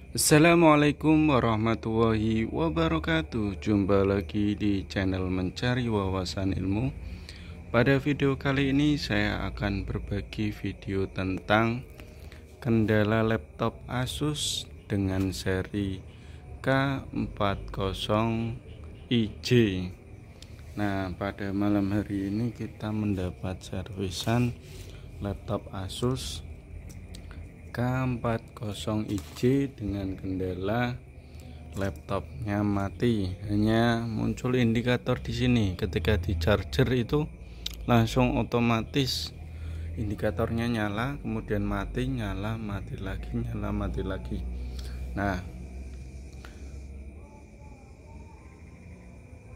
Assalamualaikum warahmatullahi wabarakatuh. Jumpa lagi di channel Mencari Wawasan Ilmu. Pada video kali ini saya akan berbagi video tentang kendala laptop Asus dengan seri K40IJ. Nah, pada malam hari ini kita mendapat servisan laptop Asus K40IJ dengan kendala laptopnya mati. Hanya muncul indikator di sini ketika di charger itu langsung otomatis indikatornya nyala, kemudian mati, nyala, mati lagi, nyala, mati lagi. Nah,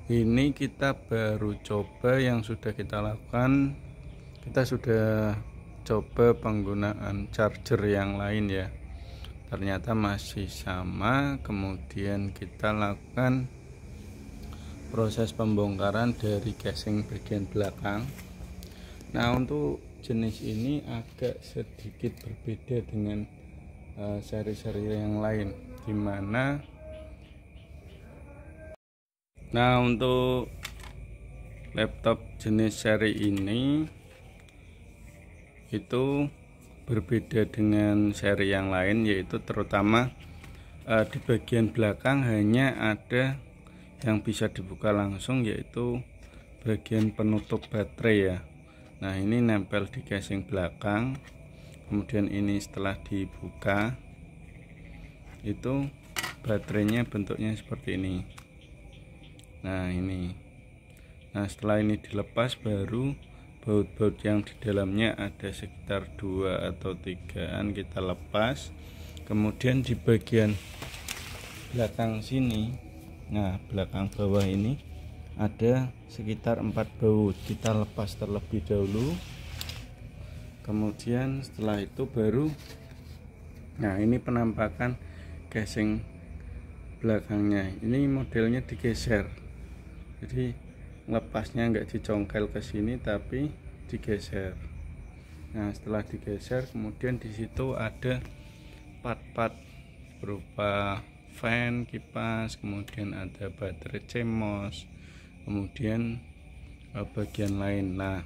ini kita baru coba yang sudah kita lakukan. Kita sudah coba penggunaan charger yang lain ya, ternyata masih sama. Kemudian kita lakukan proses pembongkaran dari casing bagian belakang. Nah, untuk jenis ini agak sedikit berbeda dengan seri-seri yang lain, dimana untuk laptop jenis seri ini itu berbeda dengan seri yang lain, yaitu terutama di bagian belakang hanya ada yang bisa dibuka langsung, yaitu bagian penutup baterai ya. Nah, ini nempel di casing belakang. Kemudian ini setelah dibuka itu baterainya bentuknya seperti ini. Nah, ini. Nah, setelah ini dilepas baru baut-baut yang di dalamnya ada sekitar 2 atau 3-an kita lepas. Kemudian di bagian belakang sini, nah belakang bawah ini ada sekitar 4 baut, kita lepas terlebih dahulu. Kemudian setelah itu baru, nah ini penampakan casing belakangnya. Ini modelnya digeser, jadi lepasnya enggak dicongkel ke sini tapi digeser. Nah, setelah digeser kemudian di situ ada part-part berupa fan, kipas, kemudian ada baterai CMOS, kemudian bagian lain. Nah,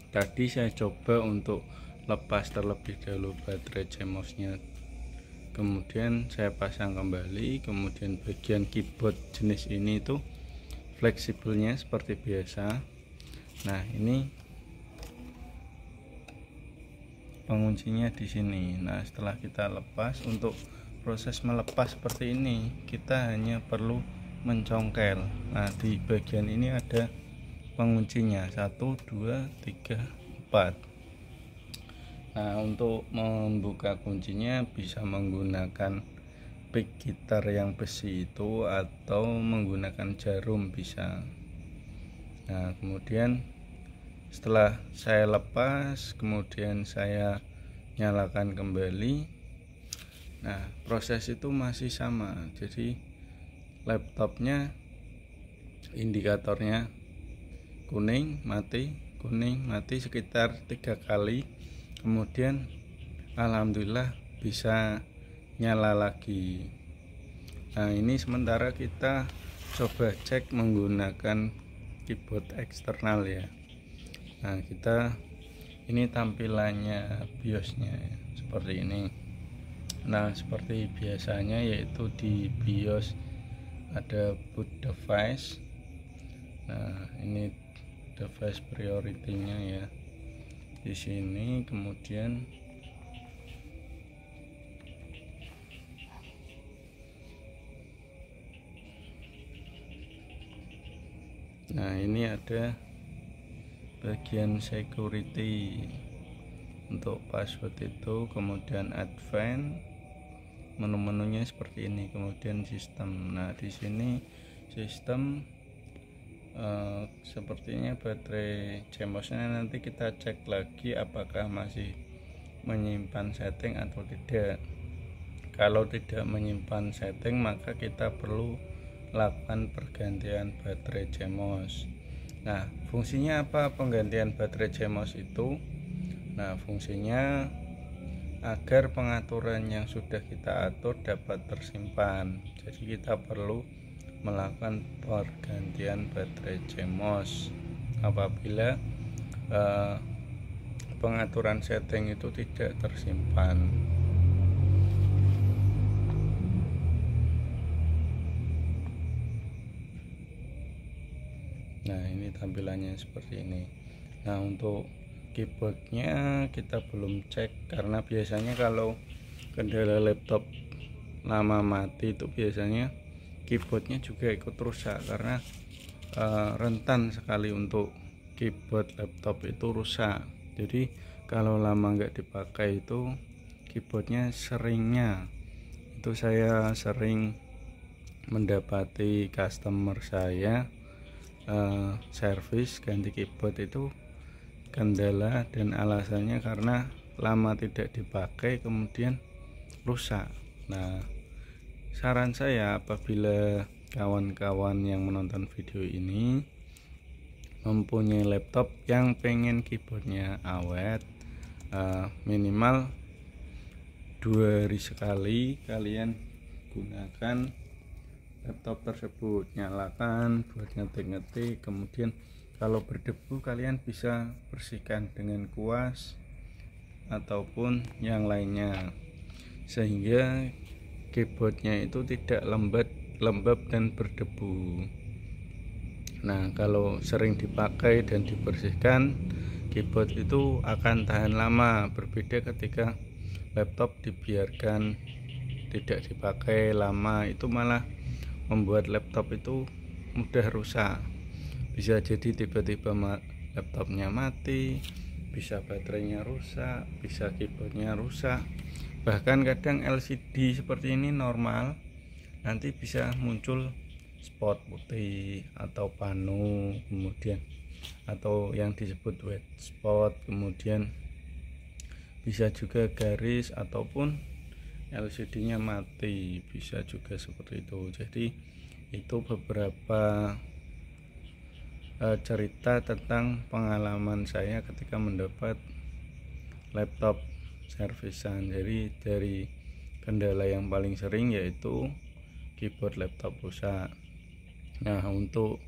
tadi saya coba untuk lepas terlebih dahulu baterai CMOS-nya, kemudian saya pasang kembali. Kemudian bagian keyboard jenis ini itu fleksibelnya seperti biasa. Nah, ini penguncinya di sini. Nah, setelah kita lepas, untuk proses melepas seperti ini kita hanya perlu mencongkel. Nah, di bagian ini ada penguncinya 1, 2, 3, 4. Nah, untuk membuka kuncinya bisa menggunakan pick gitar yang besi itu atau menggunakan jarum bisa. Nah, kemudian setelah saya lepas, kemudian saya nyalakan kembali. Nah, proses itu masih sama. Jadi laptopnya indikatornya kuning mati sekitar 3 kali. Kemudian alhamdulillah bisa nyala lagi. Nah, ini sementara kita coba cek menggunakan keyboard eksternal ya. Nah, kita ini tampilannya BIOSnya ya, seperti ini. Nah, seperti biasanya yaitu di BIOS ada boot device. Nah, ini device priority-nya ya di sini. Kemudian nah, ini ada bagian security untuk password itu, kemudian advance, menu-menunya seperti ini, kemudian sistem. Nah, di sini sistem sepertinya baterai CMOS-nya nanti kita cek lagi apakah masih menyimpan setting atau tidak. Kalau tidak menyimpan setting, maka kita perlu lakukan pergantian baterai CMOS. Nah, fungsinya apa penggantian baterai CMOS itu? Nah, fungsinya agar pengaturan yang sudah kita atur dapat tersimpan. Jadi kita perlu melakukan pergantian baterai CMOS apabila pengaturan setting itu tidak tersimpan. Nah, ini tampilannya seperti ini. Nah, untuk keyboardnya kita belum cek karena biasanya kalau kendala laptop lama mati itu biasanya keyboardnya juga ikut rusak karena rentan sekali untuk keyboard laptop itu rusak. Jadi kalau lama nggak dipakai itu keyboardnya seringnya itu saya sering mendapati customer saya servis ganti keyboard itu kendala dan alasannya karena lama tidak dipakai kemudian rusak. Nah, saran saya apabila kawan-kawan yang menonton video ini mempunyai laptop yang pengen keyboardnya awet, minimal 2 hari sekali kalian gunakan laptop tersebut, nyalakan buat ngetik-ngetik, kemudian kalau berdebu kalian bisa bersihkan dengan kuas ataupun yang lainnya sehingga keyboardnya itu tidak lembab dan berdebu. Nah, kalau sering dipakai dan dibersihkan, keyboard itu akan tahan lama. Berbeda ketika laptop dibiarkan tidak dipakai lama, itu malah membuat laptop itu mudah rusak. Bisa jadi tiba-tiba laptopnya mati, bisa baterainya rusak, bisa keyboardnya rusak. Bahkan kadang LCD seperti ini normal, nanti bisa muncul spot putih atau panu, kemudian atau yang disebut white spot, kemudian bisa juga garis ataupun LCD-nya mati, bisa juga seperti itu. Jadi itu beberapa cerita tentang pengalaman saya ketika mendapat laptop servisan. Jadi dari kendala yang paling sering yaitu keyboard laptop rusak. Nah, untuk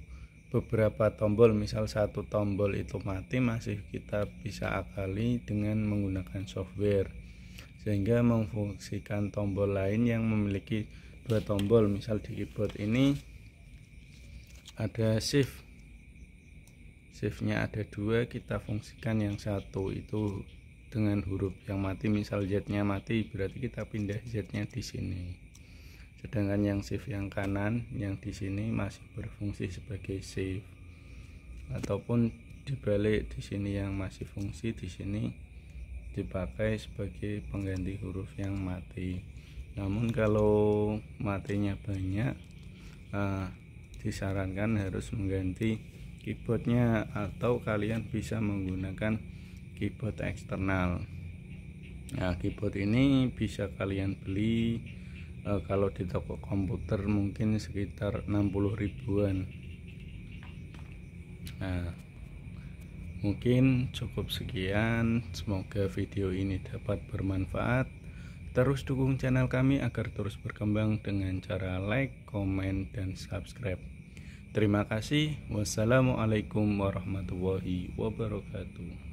beberapa tombol, misal satu tombol itu mati, masih kita bisa akali dengan menggunakan software sehingga memfungsikan tombol lain yang memiliki 2 tombol. Misal di keyboard ini ada shiftnya ada 2, kita fungsikan yang satu itu dengan huruf yang mati. Misal Z-nya mati, berarti kita pindah Z-nya di sini. Sedangkan yang shift yang kanan yang di sini masih berfungsi sebagai shift, ataupun dibalik di sini yang masih fungsi di sini dipakai sebagai pengganti huruf yang mati. Namun kalau matinya banyak, disarankan harus mengganti keyboardnya atau kalian bisa menggunakan keyboard eksternal. Nah, keyboard ini bisa kalian beli kalau di toko komputer mungkin sekitar 60 ribuan. Nah, mungkin cukup sekian. Semoga video ini dapat bermanfaat. Terus dukung channel kami agar terus berkembang dengan cara like, komen, dan subscribe. Terima kasih. Wassalamualaikum warahmatullahi wabarakatuh.